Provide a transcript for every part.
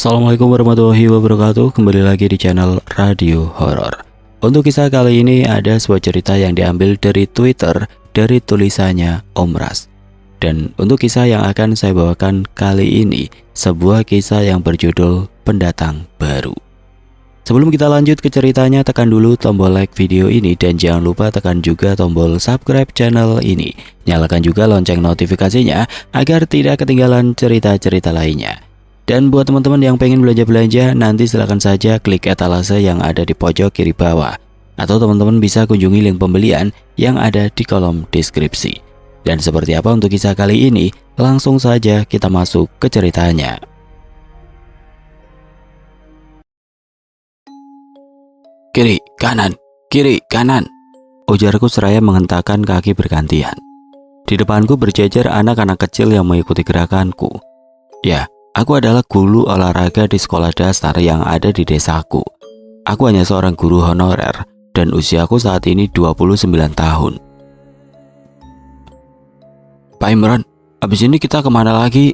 Assalamualaikum warahmatullahi wabarakatuh. Kembali lagi di channel Radio Horor. Untuk kisah kali ini ada sebuah cerita yang diambil dari Twitter dari tulisannya Om Ras. Dan untuk kisah yang akan saya bawakan kali ini, sebuah kisah yang berjudul Pendatang Baru. Sebelum kita lanjut ke ceritanya, tekan dulu tombol like video ini dan jangan lupa tekan juga tombol subscribe channel ini. Nyalakan juga lonceng notifikasinya agar tidak ketinggalan cerita-cerita lainnya. Dan buat teman-teman yang pengen belanja-belanja, nanti silahkan saja klik etalase yang ada di pojok kiri bawah. Atau teman-teman bisa kunjungi link pembelian yang ada di kolom deskripsi. Dan seperti apa untuk kisah kali ini, langsung saja kita masuk ke ceritanya. Kiri, kanan, ujarku seraya menghentakkan kaki bergantian. Di depanku berjajar anak-anak kecil yang mengikuti gerakanku. Ya, aku adalah guru olahraga di sekolah dasar yang ada di desaku. Aku hanya seorang guru honorer dan usiaku saat ini 29 tahun. Pak Imran, habis ini kita kemana lagi?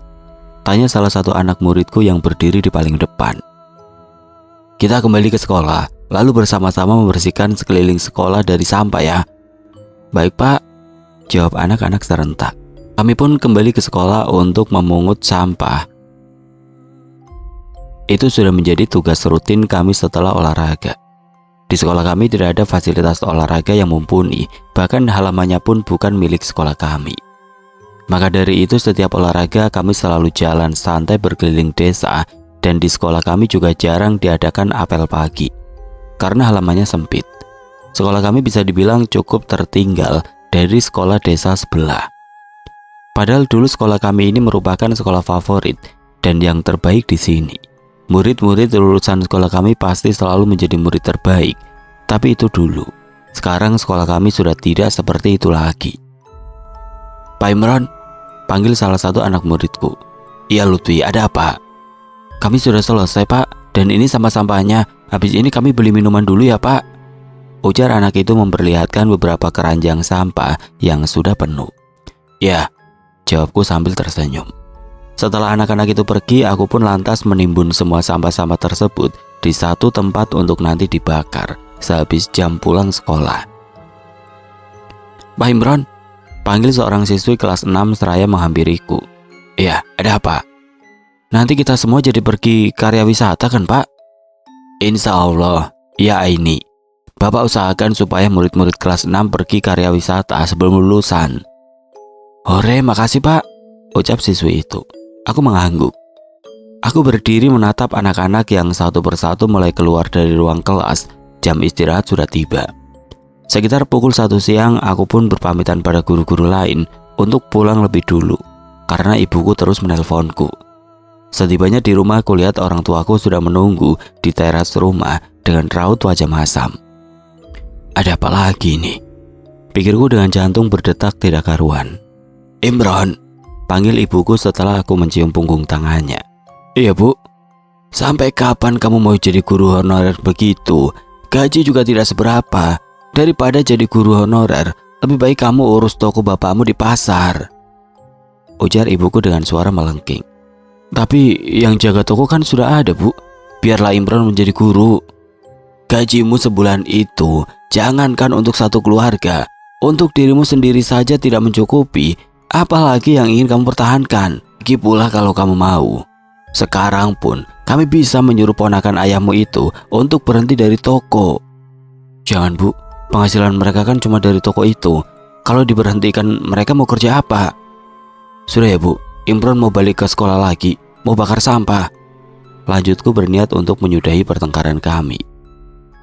Tanya salah satu anak muridku yang berdiri di paling depan. Kita kembali ke sekolah, lalu bersama-sama membersihkan sekeliling sekolah dari sampah ya. Baik Pak, jawab anak-anak serentak. Kami pun kembali ke sekolah untuk memungut sampah. Itu sudah menjadi tugas rutin kami setelah olahraga. Di sekolah kami tidak ada fasilitas olahraga yang mumpuni, bahkan halamannya pun bukan milik sekolah kami. Maka dari itu setiap olahraga kami selalu jalan santai berkeliling desa, dan di sekolah kami juga jarang diadakan apel pagi, karena halamannya sempit. Sekolah kami bisa dibilang cukup tertinggal dari sekolah desa sebelah. Padahal dulu sekolah kami ini merupakan sekolah favorit dan yang terbaik di sini. Murid-murid lulusan sekolah kami pasti selalu menjadi murid terbaik. Tapi itu dulu. Sekarang sekolah kami sudah tidak seperti itu lagi. Pak Imran, panggil salah satu anak muridku. Iya Lutfi, ada apa? Kami sudah selesai Pak, dan ini sampah-sampahnya. Habis ini kami beli minuman dulu ya Pak. Ujar anak itu memperlihatkan beberapa keranjang sampah yang sudah penuh. Ya, jawabku sambil tersenyum. Setelah anak-anak itu pergi, aku pun lantas menimbun semua sampah-sampah tersebut di satu tempat untuk nanti dibakar sehabis jam pulang sekolah. Pak Imran, panggil seorang siswi kelas 6 seraya menghampiriku. Iya, ada apa? Nanti kita semua jadi pergi karya wisata kan Pak? Insya Allah, ya ini. Bapak usahakan supaya murid-murid kelas 6 pergi karya wisata sebelum lulusan. Hore, makasih Pak, ucap siswi itu. Aku mengangguk. Aku berdiri menatap anak-anak yang satu persatu mulai keluar dari ruang kelas. Jam istirahat sudah tiba. Sekitar pukul 1 siang, aku pun berpamitan pada guru-guru lain untuk pulang lebih dulu, karena ibuku terus menelponku. Setibanya di rumah, aku lihat orang tuaku sudah menunggu di teras rumah dengan raut wajah masam. Ada apa lagi nih? Pikirku dengan jantung berdetak tidak karuan. Imran, panggil ibuku setelah aku mencium punggung tangannya. Iya Bu. Sampai kapan kamu mau jadi guru honorer begitu? Gaji juga tidak seberapa. Daripada jadi guru honorer, lebih baik kamu urus toko bapakmu di pasar, ujar ibuku dengan suara melengking. Tapi yang jaga toko kan sudah ada Bu. Biarlah Imran menjadi guru. Gajimu sebulan itu jangankan untuk satu keluarga, untuk dirimu sendiri saja tidak mencukupi, apalagi yang ingin kamu pertahankan. Lagi pula kalau kamu mau, sekarang pun kami bisa menyuruh ponakan ayahmu itu untuk berhenti dari toko. Jangan Bu, penghasilan mereka kan cuma dari toko itu. Kalau diberhentikan mereka mau kerja apa? Sudah ya Bu, Imran mau balik ke sekolah lagi, mau bakar sampah. Lanjutku berniat untuk menyudahi pertengkaran kami.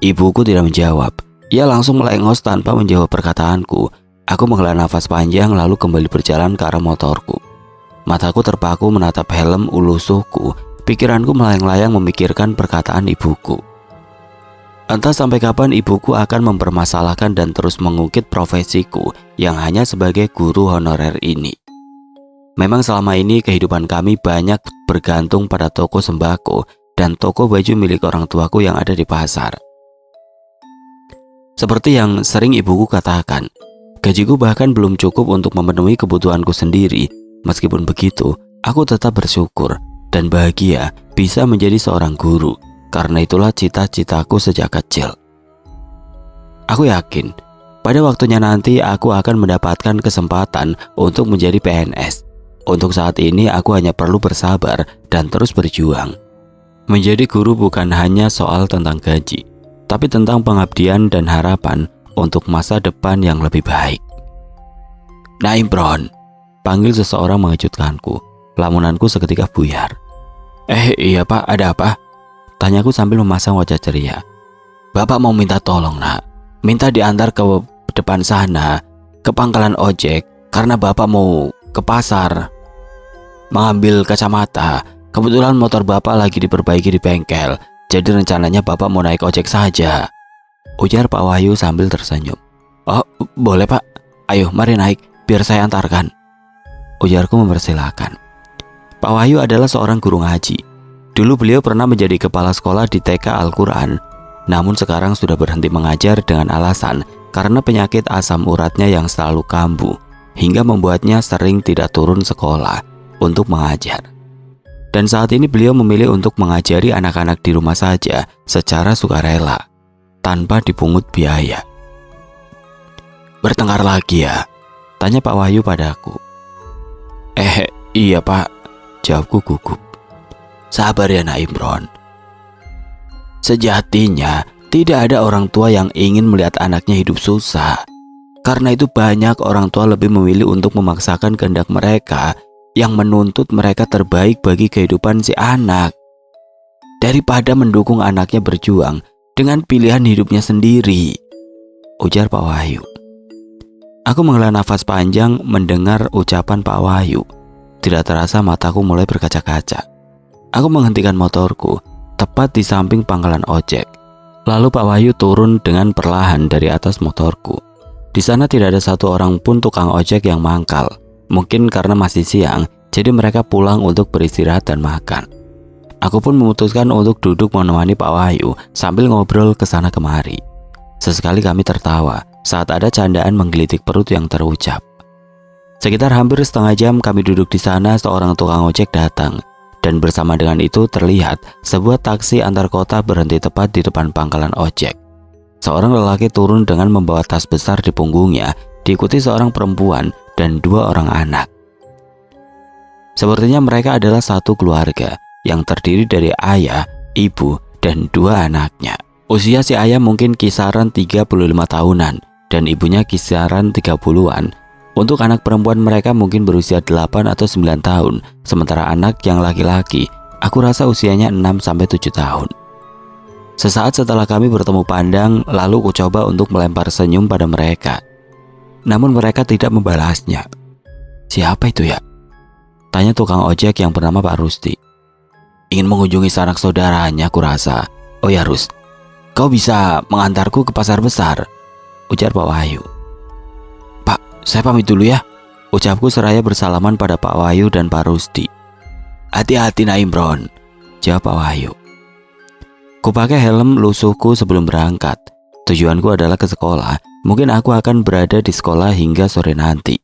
Ibuku tidak menjawab. Ia langsung melengos tanpa menjawab perkataanku. Aku menghela nafas panjang lalu kembali berjalan ke arah motorku. Mataku terpaku menatap helm ulusuhku. Pikiranku melayang-layang memikirkan perkataan ibuku. Entah sampai kapan ibuku akan mempermasalahkan dan terus mengungkit profesiku yang hanya sebagai guru honorer ini. Memang selama ini kehidupan kami banyak bergantung pada toko sembako dan toko baju milik orang tuaku yang ada di pasar. Seperti yang sering ibuku katakan, gajiku bahkan belum cukup untuk memenuhi kebutuhanku sendiri. Meskipun begitu, aku tetap bersyukur dan bahagia bisa menjadi seorang guru. Karena itulah cita-citaku sejak kecil. Aku yakin pada waktunya nanti aku akan mendapatkan kesempatan untuk menjadi PNS. Untuk saat ini aku hanya perlu bersabar dan terus berjuang. Menjadi guru bukan hanya soal tentang gaji, tapi tentang pengabdian dan harapan untuk masa depan yang lebih baik. Nah Imron, panggil seseorang mengejutkanku. Lamunanku seketika buyar. Iya pak, ada apa? Tanyaku sambil memasang wajah ceria. Bapak mau minta tolong nak. Minta diantar ke depan sana, ke pangkalan ojek, karena bapak mau ke pasar mengambil kacamata. Kebetulan motor bapak lagi diperbaiki di bengkel, jadi rencananya bapak mau naik ojek saja, ujar Pak Wahyu sambil tersenyum. Oh boleh pak, ayo mari naik, biar saya antarkan, ujarku mempersilahkan. Pak Wahyu adalah seorang guru ngaji. Dulu beliau pernah menjadi kepala sekolah di TK Al-Quran, namun sekarang sudah berhenti mengajar dengan alasan karena penyakit asam uratnya yang selalu kambuh, hingga membuatnya sering tidak turun sekolah untuk mengajar. Dan saat ini beliau memilih untuk mengajari anak-anak di rumah saja secara sukarela, tanpa dipungut biaya. Bertengkar lagi ya? Tanya Pak Wahyu padaku. Iya pak, jawabku gugup. Sabar ya Nak Imron. Sejatinya tidak ada orang tua yang ingin melihat anaknya hidup susah. Karena itu banyak orang tua lebih memilih untuk memaksakan kehendak mereka yang menuntut mereka terbaik bagi kehidupan si anak, daripada mendukung anaknya berjuang dengan pilihan hidupnya sendiri, ujar Pak Wahyu. Aku menghela nafas panjang mendengar ucapan Pak Wahyu. Tidak terasa mataku mulai berkaca-kaca. Aku menghentikan motorku tepat di samping pangkalan ojek. Lalu Pak Wahyu turun dengan perlahan dari atas motorku. Di sana tidak ada satu orang pun tukang ojek yang mangkal. Mungkin karena masih siang, jadi mereka pulang untuk beristirahat dan makan. Aku pun memutuskan untuk duduk menemani Pak Wahyu sambil ngobrol ke sana kemari. Sesekali kami tertawa saat ada candaan menggelitik perut yang terucap. Sekitar hampir setengah jam kami duduk di sana, seorang tukang ojek datang. Dan bersama dengan itu terlihat sebuah taksi antar kota berhenti tepat di depan pangkalan ojek. Seorang lelaki turun dengan membawa tas besar di punggungnya, diikuti seorang perempuan dan 2 orang anak. Sepertinya mereka adalah satu keluarga yang terdiri dari ayah, ibu, dan 2 anaknya. Usia si ayah mungkin kisaran 35 tahunan dan ibunya kisaran 30-an. Untuk anak perempuan mereka mungkin berusia 8 atau 9 tahun, sementara anak yang laki-laki aku rasa usianya 6-7 tahun. Sesaat setelah kami bertemu pandang, lalu ku coba untuk melempar senyum pada mereka. Namun mereka tidak membalasnya. Siapa itu ya? Tanya tukang ojek yang bernama Pak Rusdi. Ingin mengunjungi sanak saudaranya aku rasa. Oh ya Rus, kau bisa mengantarku ke pasar besar, ujar Pak Wahyu. Saya pamit dulu ya, ucapku seraya bersalaman pada Pak Wahyu dan Pak Rusdi. Hati-hati Nak Imron, jawab Pak Wahyu. Kupakai helm lusuhku sebelum berangkat. Tujuanku adalah ke sekolah. Mungkin aku akan berada di sekolah hingga sore nanti.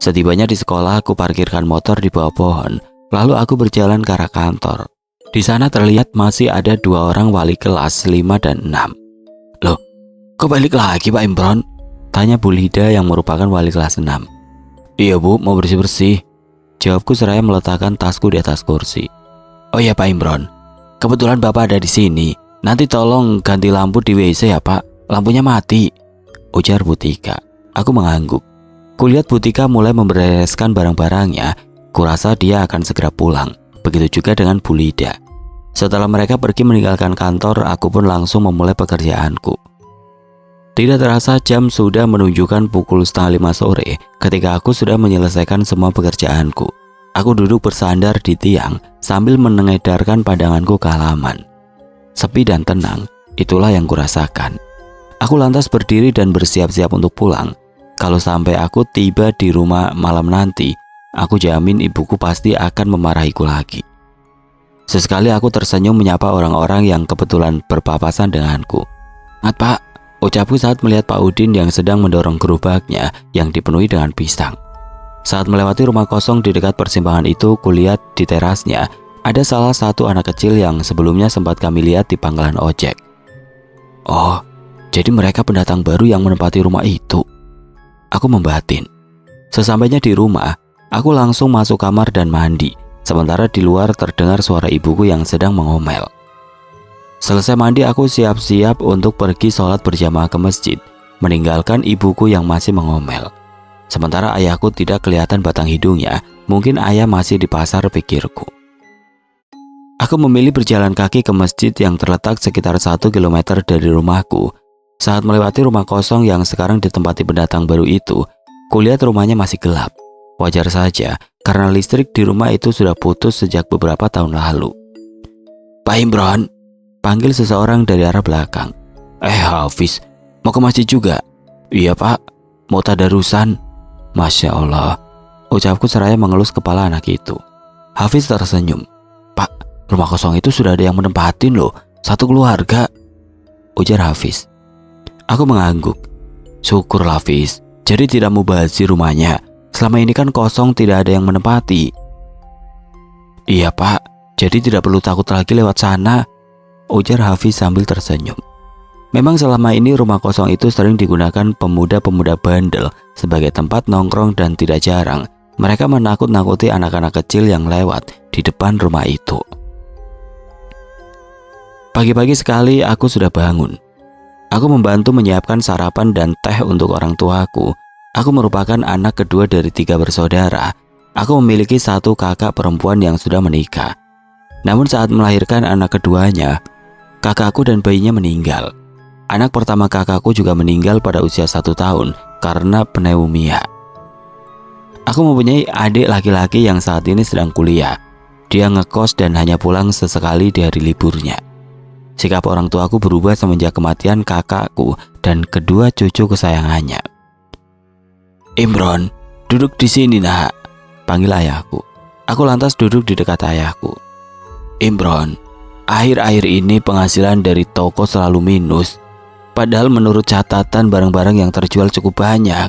Setibanya di sekolah, aku parkirkan motor di bawah pohon. Lalu aku berjalan ke arah kantor. Di sana terlihat masih ada 2 orang wali kelas 5 dan 6. Loh, kok balik lagi Pak Imron? Tanya Bu Lida yang merupakan wali kelas 6. Iya Bu, mau bersih-bersih, jawabku seraya meletakkan tasku di atas kursi. Oh iya Pak Imron, kebetulan Bapak ada di sini. Nanti tolong ganti lampu di WC ya Pak, lampunya mati, ujar Bu Tika. Aku mengangguk. Kulihat Bu Tika mulai membereskan barang-barangnya. Kurasa dia akan segera pulang. Begitu juga dengan Bu Lida. Setelah mereka pergi meninggalkan kantor, aku pun langsung memulai pekerjaanku. Tidak terasa jam sudah menunjukkan pukul 4:30 sore ketika aku sudah menyelesaikan semua pekerjaanku. Aku duduk bersandar di tiang sambil mengedarkan pandanganku ke halaman. Sepi dan tenang, itulah yang kurasakan. Aku lantas berdiri dan bersiap-siap untuk pulang. Kalau sampai aku tiba di rumah malam nanti, aku jamin ibuku pasti akan memarahiku lagi. Sesekali aku tersenyum menyapa orang-orang yang kebetulan berpapasan denganku. Mat Pak, ucapku saat melihat Pak Udin yang sedang mendorong gerobaknya yang dipenuhi dengan pisang. Saat melewati rumah kosong di dekat persimpangan itu, kulihat di terasnya ada salah satu anak kecil yang sebelumnya sempat kami lihat di pangkalan ojek. Oh, jadi mereka pendatang baru yang menempati rumah itu. Aku membatin. Sesampainya di rumah, aku langsung masuk kamar dan mandi. Sementara di luar terdengar suara ibuku yang sedang mengomel. Selesai mandi, aku siap-siap untuk pergi sholat berjamaah ke masjid, meninggalkan ibuku yang masih mengomel. Sementara ayahku tidak kelihatan batang hidungnya, mungkin ayah masih di pasar, pikirku. Aku memilih berjalan kaki ke masjid yang terletak sekitar 1 kilometer dari rumahku. Saat melewati rumah kosong yang sekarang ditempati pendatang baru itu, kulihat rumahnya masih gelap. Wajar saja, karena listrik di rumah itu sudah putus sejak beberapa tahun lalu. Pak Imron, panggil seseorang dari arah belakang. Hafiz, mau ke masjid juga? Iya pak, mau tadarusan. Masya Allah, ucapku seraya mengelus kepala anak itu. Hafiz tersenyum. Pak, rumah kosong itu sudah ada yang menempatin loh, satu keluarga, ujar Hafiz. Aku mengangguk. Syukur Hafiz, jadi tidak mubazir rumahnya. Selama ini kan kosong, tidak ada yang menempati. Iya pak, jadi tidak perlu takut lagi lewat sana, ujar Hafiz sambil tersenyum. Memang selama ini rumah kosong itu sering digunakan pemuda-pemuda bandel sebagai tempat nongkrong dan tidak jarang mereka menakut-nakuti anak-anak kecil yang lewat di depan rumah itu. Pagi-pagi sekali aku sudah bangun. Aku membantu menyiapkan sarapan dan teh untuk orang tuaku. Aku merupakan anak kedua dari 3 bersaudara. Aku memiliki 1 kakak perempuan yang sudah menikah. Namun saat melahirkan anak keduanya, kakakku dan bayinya meninggal. Anak pertama kakakku juga meninggal pada usia 1 tahun karena pneumonia. Aku mempunyai adik laki-laki yang saat ini sedang kuliah. Dia ngekos dan hanya pulang sesekali di hari liburnya. Sikap orang tuaku berubah semenjak kematian kakakku dan kedua cucu kesayangannya. Imron, duduk di sini nak, panggil ayahku. Aku lantas duduk di dekat ayahku. Imron, akhir-akhir ini penghasilan dari toko selalu minus. Padahal menurut catatan barang-barang yang terjual cukup banyak.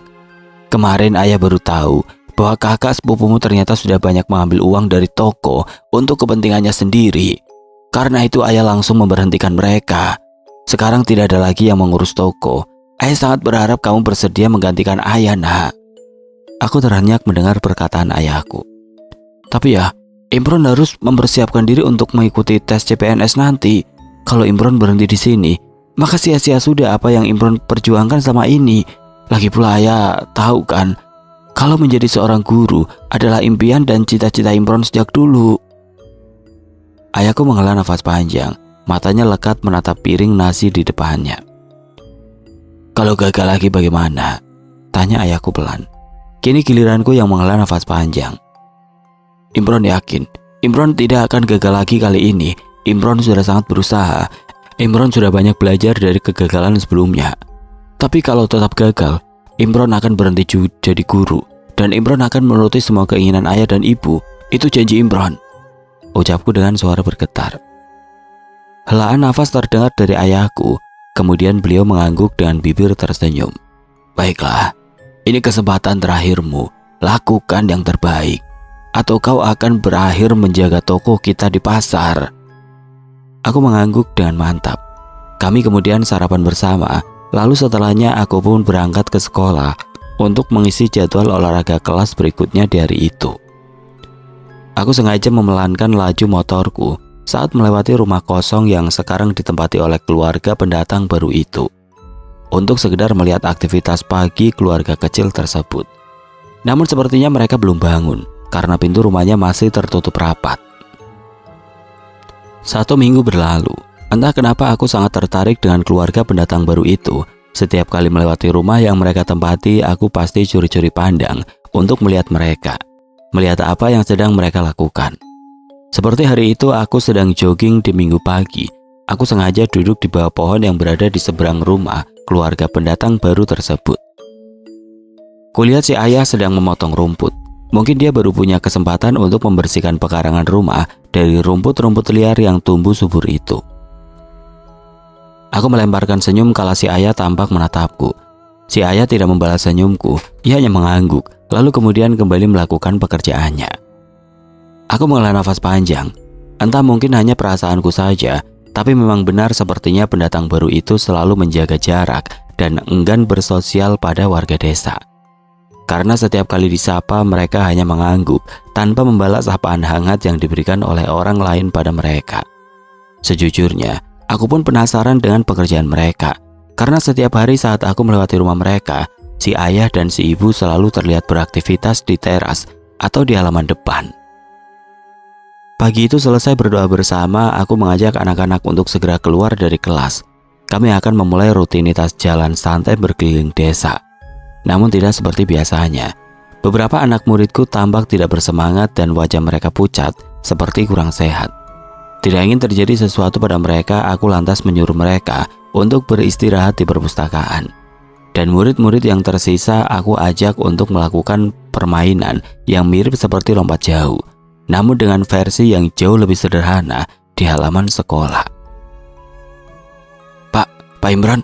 Kemarin ayah baru tahu bahwa kakak sepupumu ternyata sudah banyak mengambil uang dari toko untuk kepentingannya sendiri. Karena itu ayah langsung memberhentikan mereka. Sekarang tidak ada lagi yang mengurus toko. Ayah sangat berharap kamu bersedia menggantikan ayah nak. Aku terhenyak mendengar perkataan ayahku. Tapi ya, Imron harus mempersiapkan diri untuk mengikuti tes CPNS nanti. Kalau Imron berhenti di sini, maka sia-sia sudah apa yang Imron perjuangkan selama ini. Lagi pula ayah tahu kan, kalau menjadi seorang guru adalah impian dan cita-cita Imron sejak dulu. Ayahku menghela nafas panjang, matanya lekat menatap piring nasi di depannya. Kalau gagal lagi bagaimana? Tanya ayahku pelan. Kini giliranku yang menghela nafas panjang. Imron yakin, Imron tidak akan gagal lagi kali ini. Imron sudah sangat berusaha. Imron sudah banyak belajar dari kegagalan sebelumnya. Tapi kalau tetap gagal, Imron akan berhenti jadi guru. Dan Imron akan menuruti semua keinginan ayah dan ibu. Itu janji Imron, ucapku dengan suara bergetar. Helaan nafas terdengar dari ayahku. Kemudian beliau mengangguk dengan bibir tersenyum. Baiklah, ini kesempatan terakhirmu. Lakukan yang terbaik, atau kau akan berakhir menjaga toko kita di pasar. Aku mengangguk dengan mantap. Kami kemudian sarapan bersama. Lalu setelahnya aku pun berangkat ke sekolah untuk mengisi jadwal olahraga kelas berikutnya di hari itu. Aku sengaja memelankan laju motorku saat melewati rumah kosong yang sekarang ditempati oleh keluarga pendatang baru itu, untuk sekedar melihat aktivitas pagi keluarga kecil tersebut. Namun sepertinya mereka belum bangun karena pintu rumahnya masih tertutup rapat. 1 minggu berlalu. Entah kenapa aku sangat tertarik dengan keluarga pendatang baru itu. Setiap kali melewati rumah yang mereka tempati, aku pasti curi-curi pandang untuk melihat mereka, melihat apa yang sedang mereka lakukan. Seperti hari itu aku sedang jogging di minggu pagi. Aku sengaja duduk di bawah pohon yang berada di seberang rumah keluarga pendatang baru tersebut. Kulihat si ayah sedang memotong rumput. Mungkin dia baru punya kesempatan untuk membersihkan pekarangan rumah dari rumput-rumput liar yang tumbuh subur itu. Aku melemparkan senyum kala si ayah tampak menatapku. Si ayah tidak membalas senyumku, ia hanya mengangguk, lalu kemudian kembali melakukan pekerjaannya. Aku menghela nafas panjang. Entah mungkin hanya perasaanku saja, tapi memang benar sepertinya pendatang baru itu selalu menjaga jarak dan enggan bersosial pada warga desa. Karena setiap kali disapa mereka hanya mengangguk tanpa membalas sapaan hangat yang diberikan oleh orang lain pada mereka. Sejujurnya, aku pun penasaran dengan pekerjaan mereka. Karena setiap hari saat aku melewati rumah mereka, si ayah dan si ibu selalu terlihat beraktivitas di teras atau di halaman depan. Pagi itu selesai berdoa bersama, aku mengajak anak-anak untuk segera keluar dari kelas. Kami akan memulai rutinitas jalan santai berkeliling desa. Namun tidak seperti biasanya. Beberapa anak muridku tampak tidak bersemangat dan wajah mereka pucat, seperti kurang sehat. Tidak ingin terjadi sesuatu pada mereka, aku lantas menyuruh mereka untuk beristirahat di perpustakaan. Dan murid-murid yang tersisa aku ajak untuk melakukan permainan yang mirip seperti lompat jauh, namun dengan versi yang jauh lebih sederhana di halaman sekolah. Pak Imran,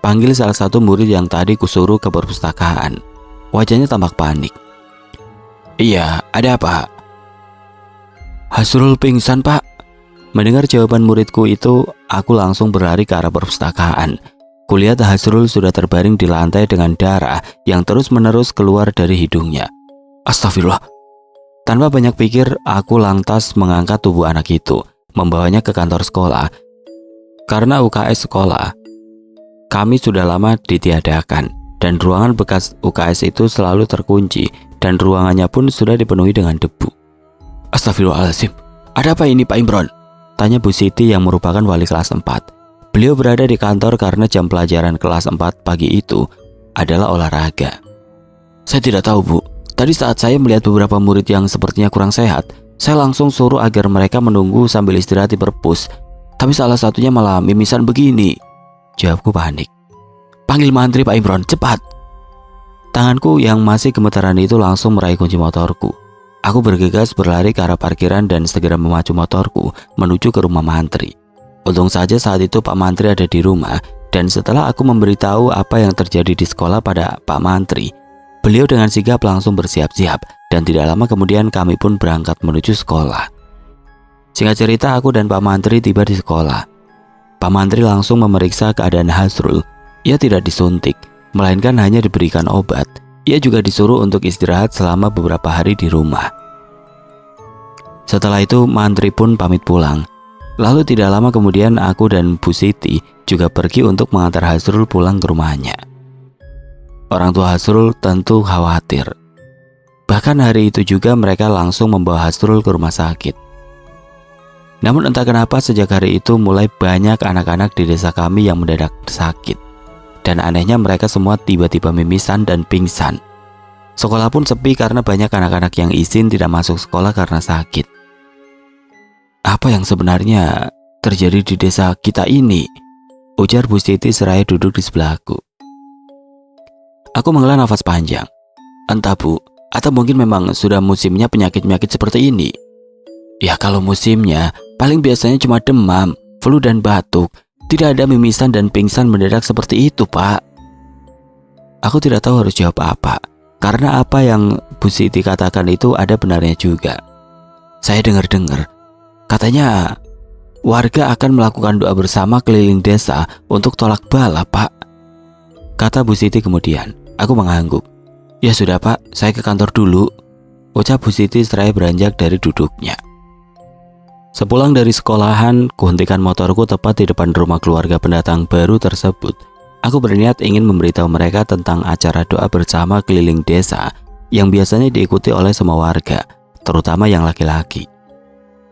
panggil salah satu murid yang tadi kusuruh ke perpustakaan. Wajahnya tampak panik. Iya, ada apa? Hasrul pingsan, Pak. Mendengar jawaban muridku itu, aku langsung berlari ke arah perpustakaan. Kulihat Hasrul sudah terbaring di lantai dengan darah yang terus-menerus keluar dari hidungnya. Astagfirullah. Tanpa banyak pikir, aku lantas mengangkat tubuh anak itu, membawanya ke kantor sekolah. Karena UKS sekolah kami sudah lama ditiadakan, dan ruangan bekas UKS itu selalu terkunci, dan ruangannya pun sudah dipenuhi dengan debu. Astagfirullahaladzim, ada apa ini Pak Imron? Tanya Bu Siti yang merupakan wali kelas 4. Beliau berada di kantor karena jam pelajaran kelas 4 pagi itu adalah olahraga. Saya tidak tahu Bu, tadi saat saya melihat beberapa murid yang sepertinya kurang sehat, saya langsung suruh agar mereka menunggu sambil istirahat di perpus. Tapi salah satunya malah mimisan begini. Jawabku panik. Panggil mantri Pak Imron, cepat. Tanganku yang masih gemetaran itu langsung meraih kunci motorku. Aku bergegas berlari ke arah parkiran dan segera memacu motorku menuju ke rumah mantri. Untung saja saat itu Pak Mantri ada di rumah, dan setelah aku memberitahu apa yang terjadi di sekolah pada Pak Mantri, beliau dengan sigap langsung bersiap-siap, dan tidak lama kemudian kami pun berangkat menuju sekolah. Singkat cerita, aku dan Pak Mantri tiba di sekolah. Pak Mantri langsung memeriksa keadaan Hasrul. Ia tidak disuntik, melainkan hanya diberikan obat. Ia juga disuruh untuk istirahat selama beberapa hari di rumah. Setelah itu, Mantri pun pamit pulang. Lalu tidak lama kemudian aku dan Bu Siti juga pergi untuk mengantar Hasrul pulang ke rumahnya. Orang tua Hasrul tentu khawatir. Bahkan hari itu juga mereka langsung membawa Hasrul ke rumah sakit. Namun entah kenapa sejak hari itu mulai banyak anak-anak di desa kami yang mendadak sakit. Dan anehnya mereka semua tiba-tiba mimisan dan pingsan. Sekolah pun sepi karena banyak anak-anak yang izin tidak masuk sekolah karena sakit. Apa yang sebenarnya terjadi di desa kita ini? Ujar Bu Siti seraya duduk di sebelahku. Aku menghela nafas panjang. Entah Bu, atau mungkin memang sudah musimnya penyakit-penyakit seperti ini. Ya kalau musimnya, paling biasanya cuma demam, flu dan batuk. Tidak ada mimisan dan pingsan mendadak seperti itu, Pak. Aku tidak tahu harus jawab apa, karena apa yang Bu Siti katakan itu ada benarnya juga. Saya dengar-dengar, katanya warga akan melakukan doa bersama keliling desa untuk tolak bala, Pak. Kata Bu Siti kemudian. Aku mengangguk. Ya sudah Pak, saya ke kantor dulu, ucap Bu Siti seraya beranjak dari duduknya. Sepulang dari sekolahan, kuhentikan motorku tepat di depan rumah keluarga pendatang baru tersebut. Aku berniat ingin memberitahu mereka tentang acara doa bersama keliling desa yang biasanya diikuti oleh semua warga, terutama yang laki-laki.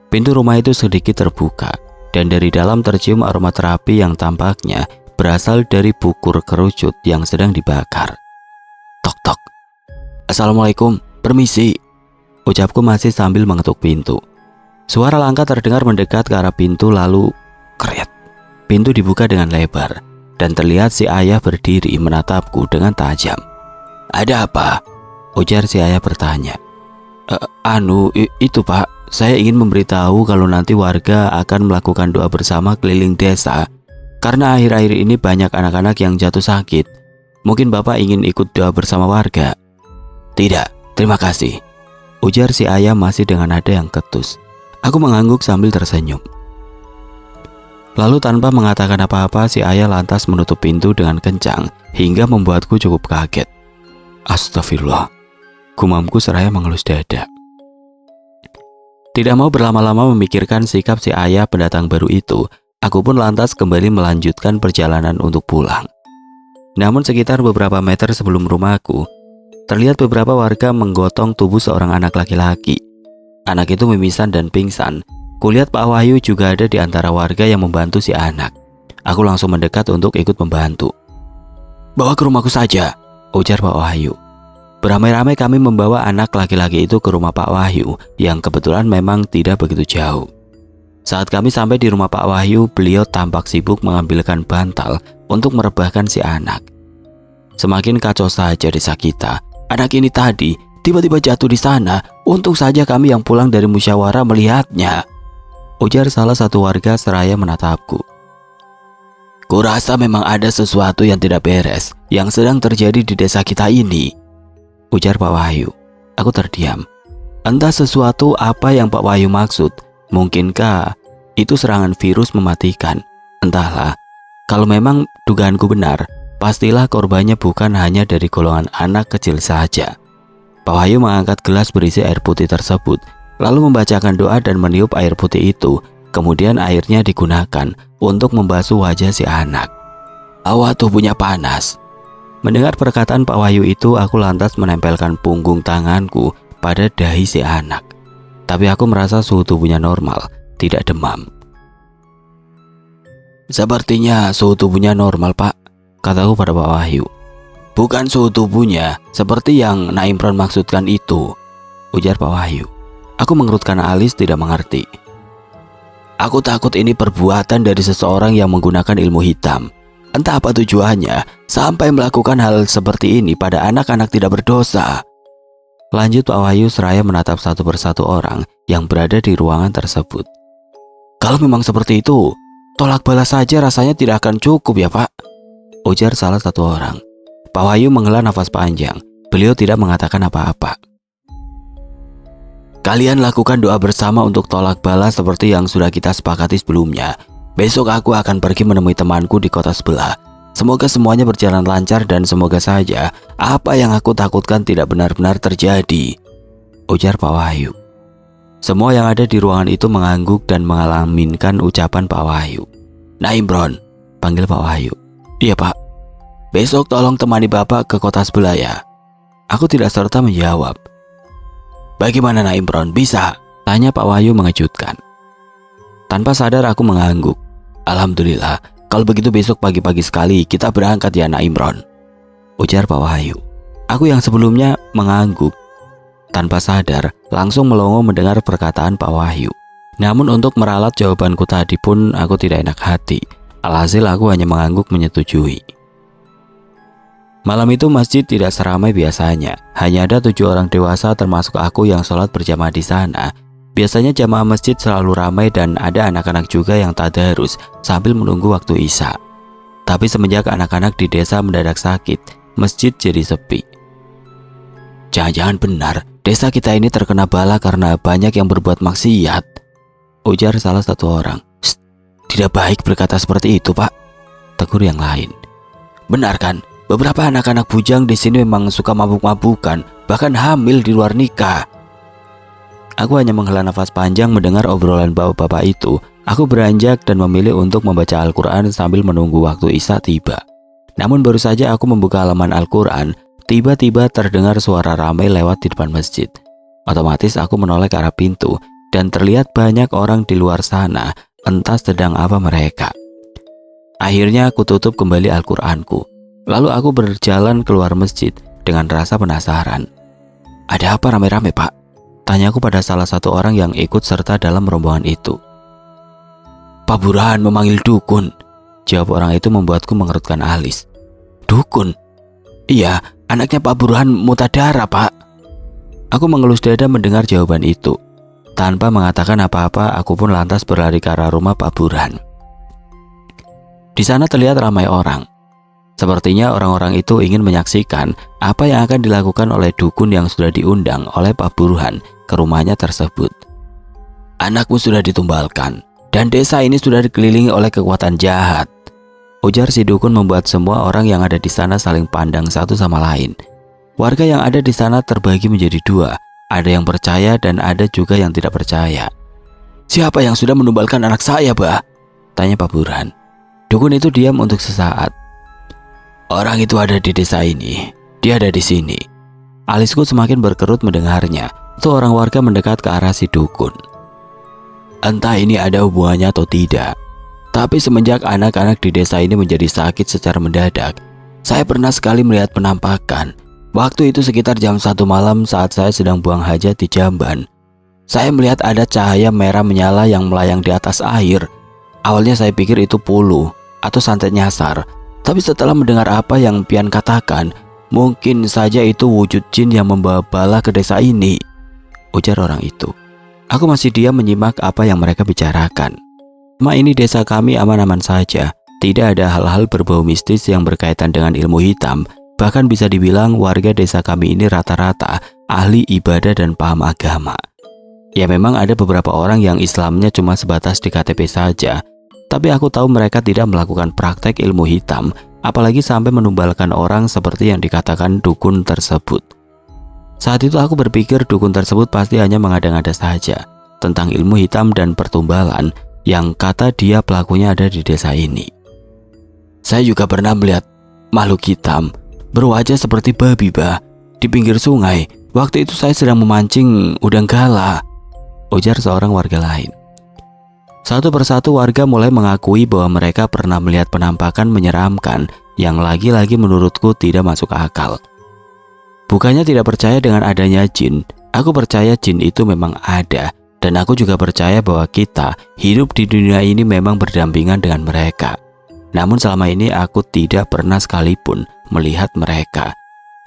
Pintu rumah itu sedikit terbuka, dan dari dalam tercium aroma terapi yang tampaknya berasal dari bukur kerucut yang sedang dibakar. Tok-tok. Assalamualaikum, permisi, ucapku masih sambil mengetuk pintu. Suara langkah terdengar mendekat ke arah pintu, lalu keret. Pintu dibuka dengan lebar, dan terlihat si ayah berdiri menatapku dengan tajam. Ada apa? Ujar si ayah bertanya. Itu Pak, saya ingin memberitahu kalau nanti warga akan melakukan doa bersama keliling desa. Karena akhir-akhir ini banyak anak-anak yang jatuh sakit. Mungkin Bapak ingin ikut doa bersama warga? Tidak, terima kasih, ujar si ayah masih dengan nada yang ketus. Aku mengangguk sambil tersenyum. Lalu tanpa mengatakan apa-apa, si ayah lantas menutup pintu dengan kencang hingga membuatku cukup kaget. Astagfirullah, gumamku seraya mengelus dada. Tidak mau berlama-lama memikirkan sikap si ayah pendatang baru itu, aku pun lantas kembali melanjutkan perjalanan untuk pulang. Namun sekitar beberapa meter sebelum rumahku, terlihat beberapa warga menggotong tubuh seorang anak laki-laki. Anak itu mimisan dan pingsan. Kulihat Pak Wahyu juga ada di antara warga yang membantu si anak. Aku langsung mendekat untuk ikut membantu. "Bawa ke rumahku saja," ujar Pak Wahyu. Beramai-ramai kami membawa anak laki-laki itu ke rumah Pak Wahyu yang kebetulan memang tidak begitu jauh. Saat kami sampai di rumah Pak Wahyu, beliau tampak sibuk mengambilkan bantal untuk merebahkan si anak. Semakin kacau saja desa kita. Anak ini tadi tiba-tiba jatuh di sana. Untung saja kami yang pulang dari musyawarah melihatnya, ujar salah satu warga seraya menatapku. "Kurasa memang ada sesuatu yang tidak beres yang sedang terjadi di desa kita ini," ujar Pak Wahyu. Aku terdiam. Entah sesuatu apa yang Pak Wahyu maksud. Mungkinkah itu serangan virus mematikan? Entahlah. Kalau memang dugaanku benar, pastilah korbannya bukan hanya dari golongan anak kecil saja. Pak Wahyu mengangkat gelas berisi air putih tersebut, lalu membacakan doa dan meniup air putih itu. Kemudian airnya digunakan untuk membasuh wajah si anak. "Awak tubuhnya panas." Mendengar perkataan Pak Wahyu itu, aku lantas menempelkan punggung tanganku pada dahi si anak. Tapi aku merasa suhu tubuhnya normal, tidak demam. "Sepertinya suhu tubuhnya normal, Pak," kataku pada Pak Wahyu. "Bukan suhu tubuhnya seperti yang Nak Imron maksudkan itu," ujar Pak Wahyu. Aku mengerutkan alis tidak mengerti. "Aku takut ini perbuatan dari seseorang yang menggunakan ilmu hitam. Entah apa tujuannya sampai melakukan hal seperti ini pada anak-anak tidak berdosa," lanjut Pak Wahyu seraya menatap satu persatu orang yang berada di ruangan tersebut. "Kalau memang seperti itu, tolak balas saja rasanya tidak akan cukup ya, Pak," ujar salah satu orang. Pak Wahyu menghela nafas panjang. Beliau tidak mengatakan apa-apa. "Kalian lakukan doa bersama untuk tolak balas seperti yang sudah kita sepakati sebelumnya. Besok aku akan pergi menemui temanku di kota sebelah. Semoga semuanya berjalan lancar dan semoga saja apa yang aku takutkan tidak benar-benar terjadi," ujar Pak Wahyu. Semua yang ada di ruangan itu mengangguk dan mengalaminkan ucapan Pak Wahyu. "Nak Imron," panggil Pak Wahyu. "Iya, Pak." "Besok tolong temani Bapak ke kota sebelah ya." Aku tidak serta menjawab. "Bagaimana Nak Imron, bisa?" tanya Pak Wahyu mengejutkan. Tanpa sadar aku mengangguk. "Alhamdulillah, kalau begitu besok pagi-pagi sekali kita berangkat ya Nak Imron," ujar Pak Wahyu. Aku yang sebelumnya mengangguk tanpa sadar langsung melongo mendengar perkataan Pak Wahyu. Namun untuk meralat jawabanku tadi pun aku tidak enak hati. Alhasil aku hanya mengangguk menyetujui. Malam itu masjid tidak seramai biasanya. Hanya ada 7 orang dewasa termasuk aku yang sholat berjamaah di sana. Biasanya jamaah masjid selalu ramai dan ada anak-anak juga yang tadarus sambil menunggu waktu isya. Tapi semenjak anak-anak di desa mendadak sakit, masjid jadi sepi. "Jangan-jangan benar desa kita ini terkena bala karena banyak yang berbuat maksiat," ujar salah satu orang. "Shh, tidak baik berkata seperti itu, Pak," tegur yang lain. "Benar kan? Beberapa anak-anak bujang di sini memang suka mabuk-mabukan, bahkan hamil di luar nikah." Aku hanya menghela nafas panjang mendengar obrolan bapak-bapak itu. Aku beranjak dan memilih untuk membaca Al-Quran sambil menunggu waktu isya tiba. Namun baru saja aku membuka halaman Al-Quran, tiba-tiba terdengar suara ramai lewat di depan masjid. Otomatis aku menoleh ke arah pintu dan terlihat banyak orang di luar sana, entah sedang apa mereka. Akhirnya aku tutup kembali Al-Quranku. Lalu aku berjalan keluar masjid dengan rasa penasaran. "Ada apa rame-rame, Pak?" tanyaku pada salah satu orang yang ikut serta dalam rombongan itu. "Pak Burhan memanggil dukun," jawab orang itu membuatku mengerutkan alis. "Dukun?" "Iya, anaknya Pak Burhan mutadara, Pak." Aku mengelus dada mendengar jawaban itu. Tanpa mengatakan apa-apa, aku pun lantas berlari ke arah rumah Pak Burhan. Di sana terlihat ramai orang. Sepertinya orang-orang itu ingin menyaksikan apa yang akan dilakukan oleh dukun yang sudah diundang oleh Pak Burhan ke rumahnya tersebut. Anakmu sudah ditumbalkan, dan desa ini sudah dikelilingi oleh kekuatan jahat. Ujar si dukun membuat semua orang yang ada di sana saling pandang satu sama lain. Warga yang ada di sana terbagi menjadi dua, ada yang percaya dan ada juga yang tidak percaya. Siapa yang sudah menumbalkan anak saya, Bah? Tanya Pak Burhan. Dukun itu diam untuk sesaat. Orang itu ada di desa ini, dia ada di sini. Alisku semakin berkerut mendengarnya. Seorang warga mendekat ke arah si dukun. Entah ini ada hubungannya atau tidak, tapi semenjak anak-anak di desa ini menjadi sakit secara mendadak, saya pernah sekali melihat penampakan. Waktu itu sekitar jam 1 malam saat saya sedang buang hajat di jamban. Saya melihat ada cahaya merah menyala yang melayang di atas air. Awalnya saya pikir itu puluh atau santet nyasar, tapi setelah mendengar apa yang Pian katakan, mungkin saja itu wujud jin yang membawa bala ke desa ini, ujar orang itu. Aku masih diam menyimak apa yang mereka bicarakan. Ini desa kami aman-aman saja. Tidak ada hal-hal berbau mistis yang berkaitan dengan ilmu hitam. Bahkan bisa dibilang warga desa kami ini rata-rata ahli ibadah dan paham agama. Ya memang ada beberapa orang yang Islamnya cuma sebatas di KTP saja. Tapi aku tahu mereka tidak melakukan praktek ilmu hitam, apalagi sampai menumbalkan orang seperti yang dikatakan dukun tersebut. Saat itu aku berpikir dukun tersebut pasti hanya mengada-ngada saja tentang ilmu hitam dan pertumbalan yang kata dia pelakunya ada di desa ini. Saya juga pernah melihat makhluk hitam berwajah seperti babi, Bah, di pinggir sungai. Waktu itu saya sedang memancing udang gala, ujar seorang warga lain. Satu persatu warga mulai mengakui bahwa mereka pernah melihat penampakan menyeramkan yang lagi-lagi menurutku tidak masuk akal. Bukannya tidak percaya dengan adanya jin, aku percaya jin itu memang ada, dan aku juga percaya bahwa kita hidup di dunia ini memang berdampingan dengan mereka. Namun selama ini aku tidak pernah sekalipun melihat mereka,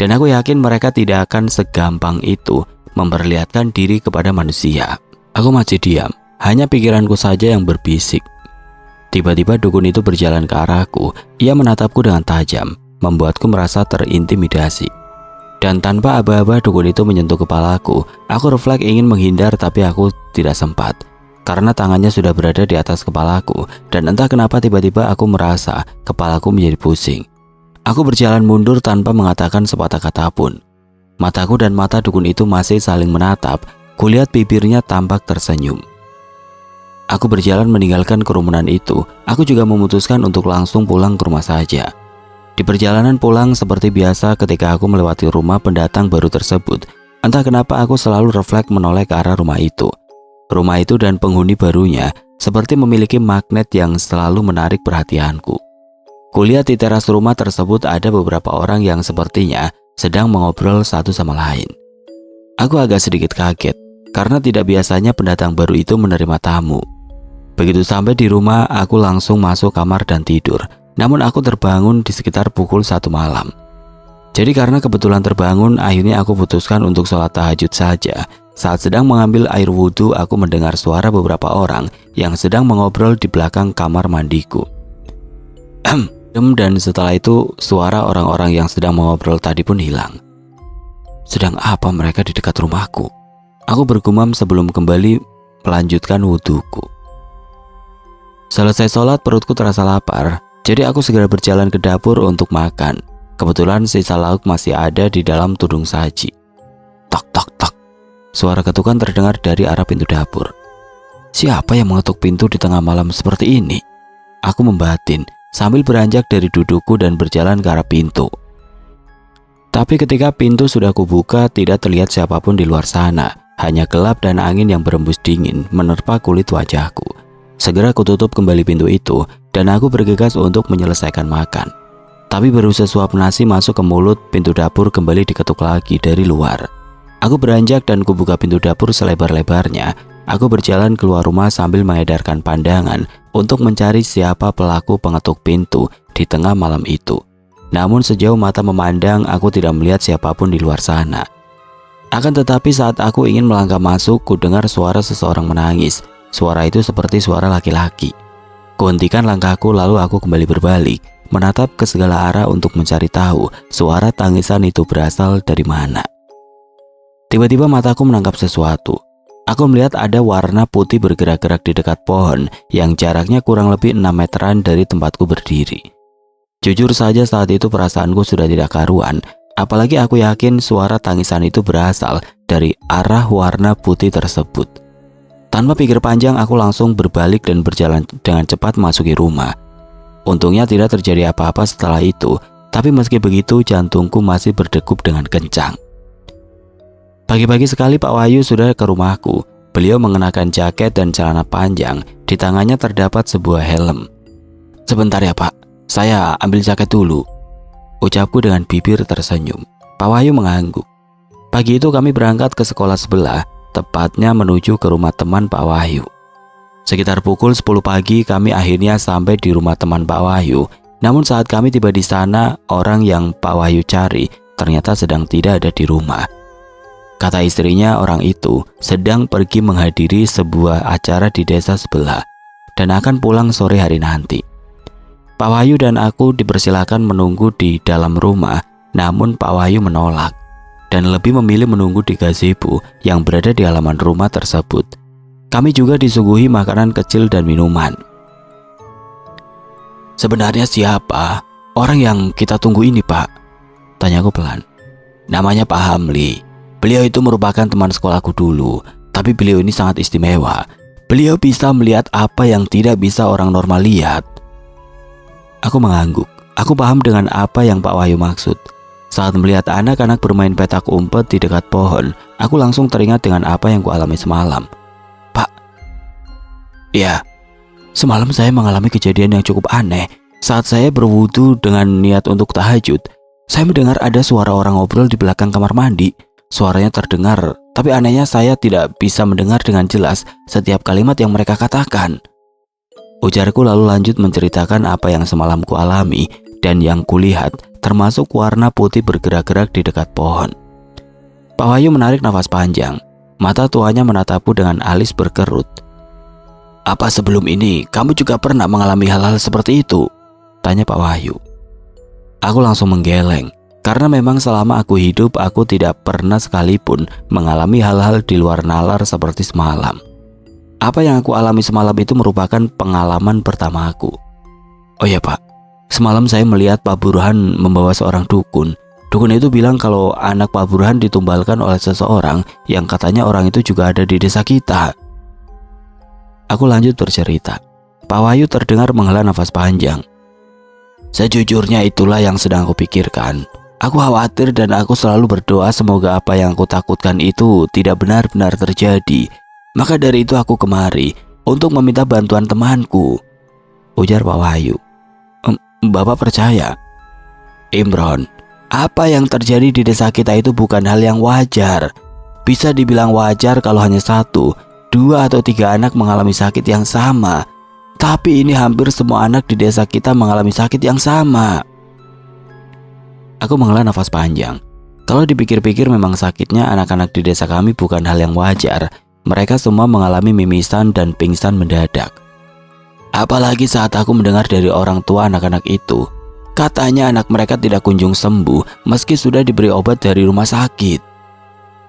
dan aku yakin mereka tidak akan segampang itu memperlihatkan diri kepada manusia. Aku masih diam, hanya pikiranku saja yang berbisik. Tiba-tiba dukun itu berjalan ke arahku. Ia menatapku dengan tajam, membuatku merasa terintimidasi. Dan tanpa aba-aba dukun itu menyentuh kepalaku. Aku refleks ingin menghindar tapi aku tidak sempat, karena tangannya sudah berada di atas kepalaku. Dan entah kenapa tiba-tiba aku merasa kepalaku menjadi pusing. Aku berjalan mundur tanpa mengatakan sepatah kata pun. Mataku dan mata dukun itu masih saling menatap. Kulihat bibirnya tampak tersenyum. Aku berjalan meninggalkan kerumunan itu. Aku juga memutuskan untuk langsung pulang ke rumah saja. Di perjalanan pulang seperti biasa ketika aku melewati rumah pendatang baru tersebut, entah kenapa aku selalu refleks menoleh ke arah rumah itu. Rumah itu dan penghuni barunya seperti memiliki magnet yang selalu menarik perhatianku. Kulihat di teras rumah tersebut ada beberapa orang yang sepertinya sedang mengobrol satu sama lain. Aku agak sedikit kaget karena tidak biasanya pendatang baru itu menerima tamu. Begitu sampai di rumah, aku langsung masuk kamar dan tidur. Namun aku terbangun di sekitar pukul 1 malam. Jadi karena kebetulan terbangun, akhirnya aku putuskan untuk sholat tahajud saja. Saat sedang mengambil air wudhu, aku mendengar suara beberapa orang yang sedang mengobrol di belakang kamar mandiku. Dan setelah itu, suara orang-orang yang sedang mengobrol tadi pun hilang. Sedang apa mereka di dekat rumahku? Aku bergumam sebelum kembali melanjutkan wudhuku. Selesai sholat, perutku terasa lapar. Jadi aku segera berjalan ke dapur untuk makan. Kebetulan sisa lauk masih ada di dalam tudung saji. Tok tok tok. Suara ketukan terdengar dari arah pintu dapur. Siapa yang mengetuk pintu di tengah malam seperti ini? Aku membatin sambil beranjak dari dudukku dan berjalan ke arah pintu. Tapi ketika pintu sudah kubuka, tidak terlihat siapapun di luar sana. Hanya gelap dan angin yang berembus dingin menerpa kulit wajahku. Segera kututup kembali pintu itu dan aku bergegas untuk menyelesaikan makan. Tapi baru sesuap nasi masuk ke mulut, pintu dapur kembali diketuk lagi dari luar. Aku beranjak dan kubuka pintu dapur selebar-lebarnya. Aku berjalan keluar rumah sambil mengedarkan pandangan untuk mencari siapa pelaku pengetuk pintu di tengah malam itu. Namun sejauh mata memandang, aku tidak melihat siapapun di luar sana. Akan tetapi saat aku ingin melangkah masuk, kudengar suara seseorang menangis. Suara itu seperti suara laki-laki. Kuhentikan langkahku lalu aku kembali berbalik, menatap ke segala arah untuk mencari tahu suara tangisan itu berasal dari mana. Tiba-tiba mataku menangkap sesuatu. Aku melihat ada warna putih bergerak-gerak di dekat pohon yang jaraknya kurang lebih 6 meteran dari tempatku berdiri. Jujur saja saat itu perasaanku sudah tidak karuan, apalagi aku yakin suara tangisan itu berasal dari arah warna putih tersebut. Tanpa pikir panjang aku langsung berbalik dan berjalan dengan cepat memasuki rumah. Untungnya tidak terjadi apa-apa setelah itu, tapi meski begitu jantungku masih berdegup dengan kencang. Pagi-pagi sekali Pak Wahyu sudah ke rumahku. Beliau mengenakan jaket dan celana panjang, di tangannya terdapat sebuah helm. "Sebentar ya Pak, saya ambil jaket dulu," ucapku dengan bibir tersenyum. Pak Wahyu mengangguk. Pagi itu kami berangkat ke sekolah sebelah, tepatnya menuju ke rumah teman Pak Wahyu. Sekitar pukul 10 pagi kami akhirnya sampai di rumah teman Pak Wahyu. Namun saat kami tiba di sana, orang yang Pak Wahyu cari ternyata sedang tidak ada di rumah. Kata istrinya, orang itu sedang pergi menghadiri sebuah acara di desa sebelah dan akan pulang sore hari nanti. Pak Wahyu dan aku dipersilakan menunggu di dalam rumah, namun Pak Wahyu menolak dan lebih memilih menunggu di gazebo yang berada di halaman rumah tersebut. Kami juga disuguhi makanan kecil dan minuman. "Sebenarnya siapa orang yang kita tunggu ini, Pak?" tanyaku pelan. "Namanya Pak Hamli. Beliau itu merupakan teman sekolahku dulu, tapi beliau ini sangat istimewa. Beliau bisa melihat apa yang tidak bisa orang normal lihat." Aku mengangguk. Aku paham dengan apa yang Pak Wahyu maksud. Saat melihat anak-anak bermain petak umpet di dekat pohon, aku langsung teringat dengan apa yang kualami semalam. "Pak, ya, semalam saya mengalami kejadian yang cukup aneh. Saat saya berwudu dengan niat untuk tahajud, saya mendengar ada suara orang ngobrol di belakang kamar mandi. Suaranya terdengar, tapi anehnya saya tidak bisa mendengar dengan jelas setiap kalimat yang mereka katakan." Ujarku lalu lanjut menceritakan apa yang semalam ku alami dan yang kulihat, termasuk warna putih bergerak-gerak di dekat pohon. Pak Wahyu menarik nafas panjang. Mata tuanya menatapku dengan alis berkerut. "Apa sebelum ini kamu juga pernah mengalami hal-hal seperti itu?" tanya Pak Wahyu. Aku langsung menggeleng. Karena memang selama aku hidup, aku tidak pernah sekalipun mengalami hal-hal di luar nalar seperti semalam. Apa yang aku alami semalam itu merupakan pengalaman pertama aku. "Oh ya Pak, semalam saya melihat Pak Burhan membawa seorang dukun. Dukun itu bilang kalau anak Pak Burhan ditumbalkan oleh seseorang yang katanya orang itu juga ada di desa kita." Aku lanjut bercerita. Pak Wahyu terdengar menghela nafas panjang. "Sejujurnya itulah yang sedang aku pikirkan. Aku khawatir dan aku selalu berdoa semoga apa yang aku takutkan itu tidak benar-benar terjadi. Maka dari itu aku kemari untuk meminta bantuan temanku," ujar Pak Wahyu. Bapak percaya?" "Imron, apa yang terjadi di desa kita itu bukan hal yang wajar. Bisa dibilang wajar kalau hanya 1, 2 atau 3 anak mengalami sakit yang sama. Tapi ini hampir semua anak di desa kita mengalami sakit yang sama." Aku menghela nafas panjang. Kalau dipikir-pikir memang sakitnya anak-anak di desa kami bukan hal yang wajar. Mereka semua mengalami mimisan dan pingsan mendadak. Apalagi saat aku mendengar dari orang tua anak-anak itu, katanya anak mereka tidak kunjung sembuh meski sudah diberi obat dari rumah sakit.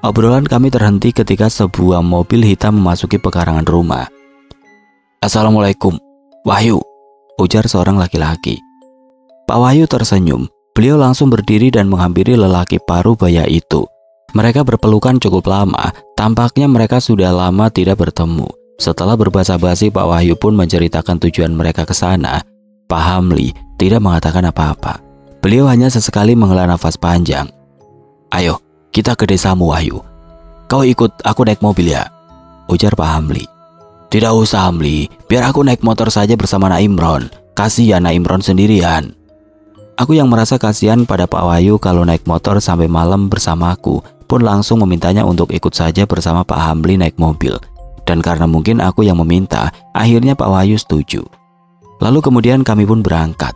Obrolan kami terhenti ketika sebuah mobil hitam memasuki pekarangan rumah. "Assalamualaikum, Wahyu," ujar seorang laki-laki. Pak Wahyu tersenyum. Beliau langsung berdiri dan menghampiri lelaki parubaya itu. Mereka berpelukan cukup lama. Tampaknya mereka sudah lama tidak bertemu. Setelah berbasa-basi, Pak Wahyu pun menceritakan tujuan mereka ke sana. Pak Hamli tidak mengatakan apa-apa. Beliau hanya sesekali menghela nafas panjang. "Ayo, kita ke desamu, Wahyu. Kau ikut aku naik mobil ya?" ujar Pak Hamli. "Tidak usah, Hamli. Biar aku naik motor saja bersama Nak Imron. Kasihan Nak Imron sendirian." Aku yang merasa kasihan pada Pak Wahyu kalau naik motor sampai malam bersamaku pun langsung memintanya untuk ikut saja bersama Pak Hamli naik mobil. Dan karena mungkin aku yang meminta, akhirnya Pak Wahyu setuju. Lalu kemudian kami pun berangkat.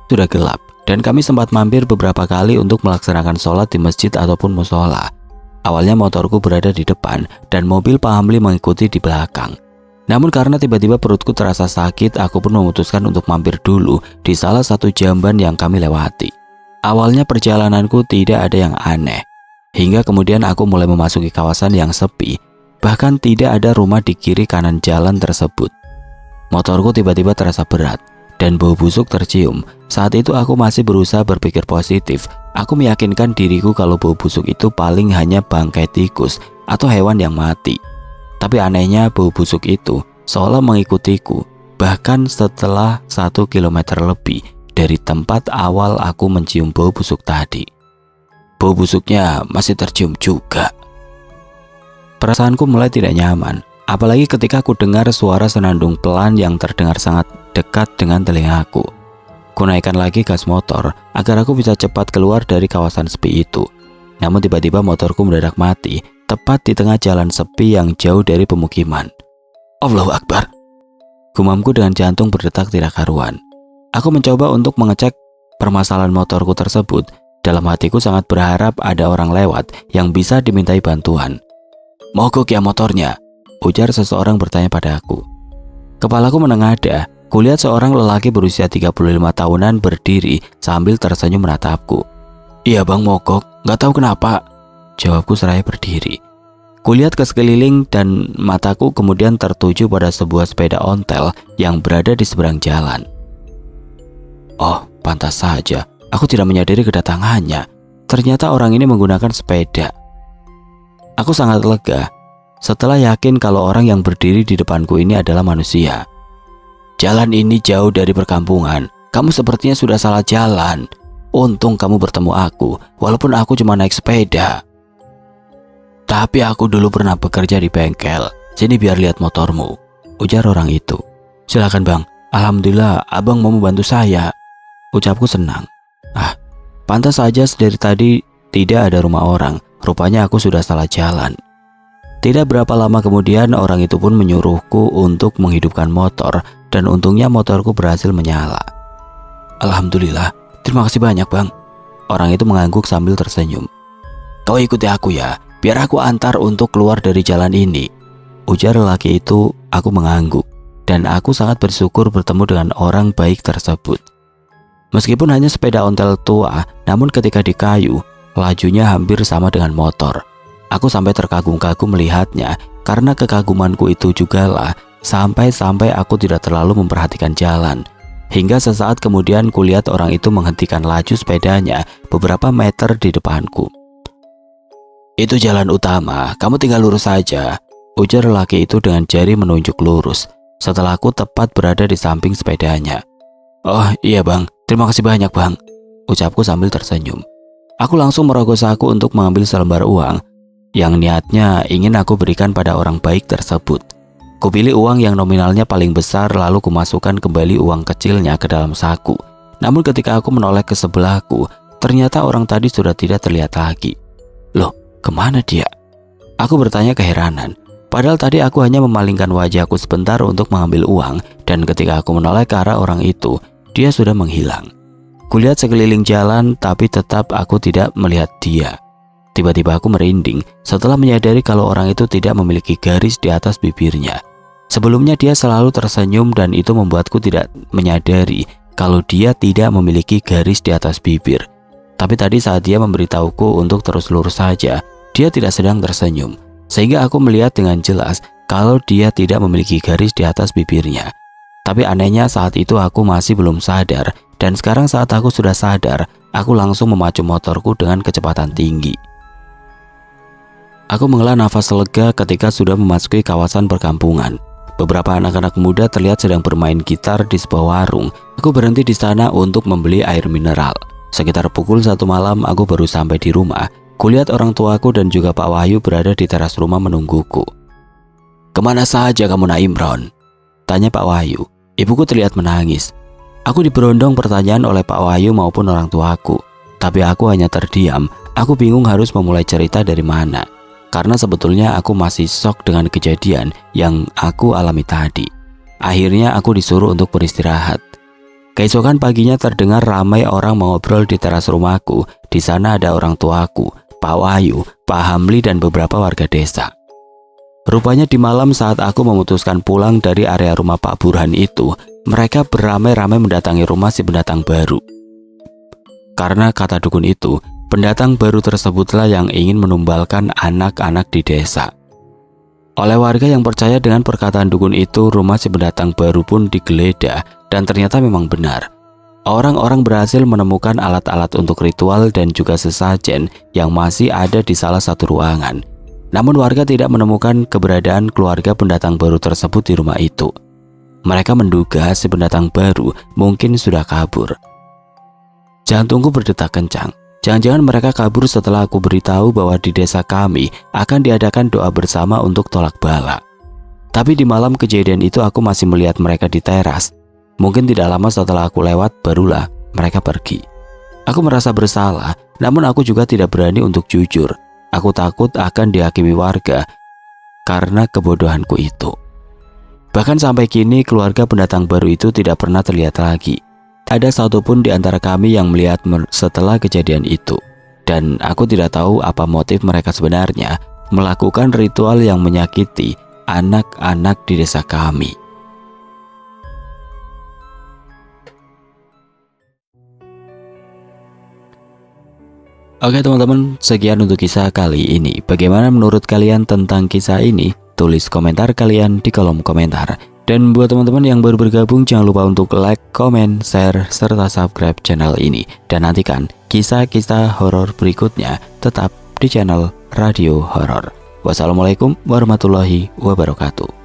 Sudah gelap dan kami sempat mampir beberapa kali untuk melaksanakan sholat di masjid ataupun musola. Awalnya motorku berada di depan dan mobil Pak Hamli mengikuti di belakang. Namun karena tiba-tiba perutku terasa sakit, aku pun memutuskan untuk mampir dulu di salah satu jamban yang kami lewati. Awalnya perjalananku tidak ada yang aneh, hingga kemudian aku mulai memasuki kawasan yang sepi. Bahkan tidak ada rumah di kiri kanan jalan tersebut. Motorku tiba-tiba terasa berat dan bau busuk tercium. Saat itu aku masih berusaha berpikir positif. Aku meyakinkan diriku kalau bau busuk itu paling hanya bangkai tikus atau hewan yang mati. Tapi anehnya bau busuk itu seolah mengikutiku, bahkan setelah 1 kilometer lebih dari tempat awal aku mencium bau busuk tadi. Bau busuknya masih tercium juga. Perasaanku mulai tidak nyaman, apalagi ketika aku dengar suara senandung pelan yang terdengar sangat dekat dengan telingaku. Kunaikkan lagi gas motor agar aku bisa cepat keluar dari kawasan sepi itu. Namun tiba-tiba motorku mendadak mati, tepat di tengah jalan sepi yang jauh dari pemukiman. Allahu Akbar. Gumamku dengan jantung berdetak tidak karuan. Aku mencoba untuk mengecek permasalahan motorku tersebut. Dalam hatiku sangat berharap ada orang lewat yang bisa dimintai bantuan. Mogok ya motornya, ujar seseorang bertanya padaku. Kepalaku menengadah. Kulihat seorang lelaki berusia 35 tahunan berdiri sambil tersenyum menatapku. Iya bang, mogok, gak tahu kenapa, jawabku seraya berdiri. Kulihat ke sekeliling dan mataku kemudian tertuju pada sebuah sepeda ontel yang berada di seberang jalan. Oh, pantas saja, aku tidak menyadari kedatangannya. Ternyata orang ini menggunakan sepeda. Aku sangat lega setelah yakin kalau orang yang berdiri di depanku ini adalah manusia. Jalan ini jauh dari perkampungan. Kamu sepertinya sudah salah jalan. Untung kamu bertemu aku, walaupun aku cuma naik sepeda. Tapi aku dulu pernah bekerja di bengkel. Sini biar lihat motormu, ujar orang itu. Silakan bang, alhamdulillah abang mau membantu saya, ucapku senang. Ah, pantas saja dari tadi tidak ada rumah orang. Rupanya aku sudah salah jalan. Tidak berapa lama kemudian orang itu pun menyuruhku untuk menghidupkan motor dan untungnya motorku berhasil menyala. Alhamdulillah, terima kasih banyak bang. Orang itu mengangguk sambil tersenyum. Kau ikuti aku ya, biar aku antar untuk keluar dari jalan ini, ujar lelaki itu. Aku mengangguk dan aku sangat bersyukur bertemu dengan orang baik tersebut. Meskipun hanya sepeda ontel tua, namun ketika di kayu, lajunya hampir sama dengan motor. Aku sampai terkagum-kagum melihatnya karena kekagumanku itu jugalah sampai-sampai aku tidak terlalu memperhatikan jalan. Hingga sesaat kemudian kulihat orang itu menghentikan laju sepedanya beberapa meter di depanku. Itu jalan utama, kamu tinggal lurus saja, ujar lelaki itu dengan jari menunjuk lurus setelah aku tepat berada di samping sepedanya. Oh iya bang, terima kasih banyak bang, ucapku sambil tersenyum. Aku langsung merogoh saku untuk mengambil selembar uang yang niatnya ingin aku berikan pada orang baik tersebut. Kupilih uang yang nominalnya paling besar lalu kumasukkan kembali uang kecilnya ke dalam saku. Namun ketika aku menoleh ke sebelahku, ternyata orang tadi sudah tidak terlihat lagi. Loh, kemana dia? Aku bertanya keheranan. Padahal tadi aku hanya memalingkan wajahku sebentar untuk mengambil uang dan ketika aku menoleh ke arah orang itu, dia sudah menghilang. Kulihat sekeliling jalan tapi tetap aku tidak melihat dia. Tiba-tiba aku merinding setelah menyadari kalau orang itu tidak memiliki garis di atas bibirnya. Sebelumnya dia selalu tersenyum dan itu membuatku tidak menyadari kalau dia tidak memiliki garis di atas bibir. Tapi tadi saat dia memberitahuku untuk terus lurus saja, dia tidak sedang tersenyum. Sehingga aku melihat dengan jelas kalau dia tidak memiliki garis di atas bibirnya. Tapi anehnya saat itu aku masih belum sadar dan sekarang saat aku sudah sadar, aku langsung memacu motorku dengan kecepatan tinggi. Aku menghela nafas lega ketika sudah memasuki kawasan perkampungan. Beberapa anak-anak muda terlihat sedang bermain gitar di sebuah warung. Aku berhenti di sana untuk membeli air mineral. Sekitar pukul 1 malam aku baru sampai di rumah. Kulihat orang tuaku dan juga Pak Wahyu berada di teras rumah menungguku. Kemana saja kamu Nak Imron? Tanya Pak Wahyu. Ibuku terlihat menangis. Aku diberondong pertanyaan oleh Pak Wahyu maupun orang tuaku. Tapi aku hanya terdiam. Aku bingung harus memulai cerita dari mana. Karena sebetulnya aku masih shock dengan kejadian yang aku alami tadi. Akhirnya aku disuruh untuk beristirahat. Keesokan paginya terdengar ramai orang mengobrol di teras rumahku. Di sana ada orang tuaku, Pak Wahyu, Pak Hamli dan beberapa warga desa. Rupanya di malam saat aku memutuskan pulang dari area rumah Pak Burhan itu, mereka beramai-ramai mendatangi rumah si pendatang baru. Karena kata dukun itu, pendatang baru tersebutlah yang ingin menumbalkan anak-anak di desa. Oleh warga yang percaya dengan perkataan dukun itu, rumah si pendatang baru pun digeledah dan ternyata memang benar. Orang-orang berhasil menemukan alat-alat untuk ritual dan juga sesajen yang masih ada di salah satu ruangan. Namun warga tidak menemukan keberadaan keluarga pendatang baru tersebut di rumah itu. Mereka menduga si pendatang baru mungkin sudah kabur. Jantungku berdetak kencang. Jangan-jangan mereka kabur setelah aku beritahu bahwa di desa kami akan diadakan doa bersama untuk tolak bala. Tapi di malam kejadian itu aku masih melihat mereka di teras. Mungkin tidak lama setelah aku lewat, barulah mereka pergi. Aku merasa bersalah, namun aku juga tidak berani untuk jujur. Aku takut akan dihakimi warga karena kebodohanku itu. Bahkan sampai kini keluarga pendatang baru itu tidak pernah terlihat lagi. Ada satupun di antara kami yang melihat setelah kejadian itu. Dan aku tidak tahu apa motif mereka sebenarnya melakukan ritual yang menyakiti anak-anak di desa kami. Oke teman-teman, sekian untuk kisah kali ini. Bagaimana menurut kalian tentang kisah ini? Tulis komentar kalian di kolom komentar. Dan buat teman-teman yang baru bergabung, jangan lupa untuk like, komen, share, serta subscribe channel ini. Dan nantikan kisah-kisah horor berikutnya tetap di channel Radio Horor. Wassalamualaikum warahmatullahi wabarakatuh.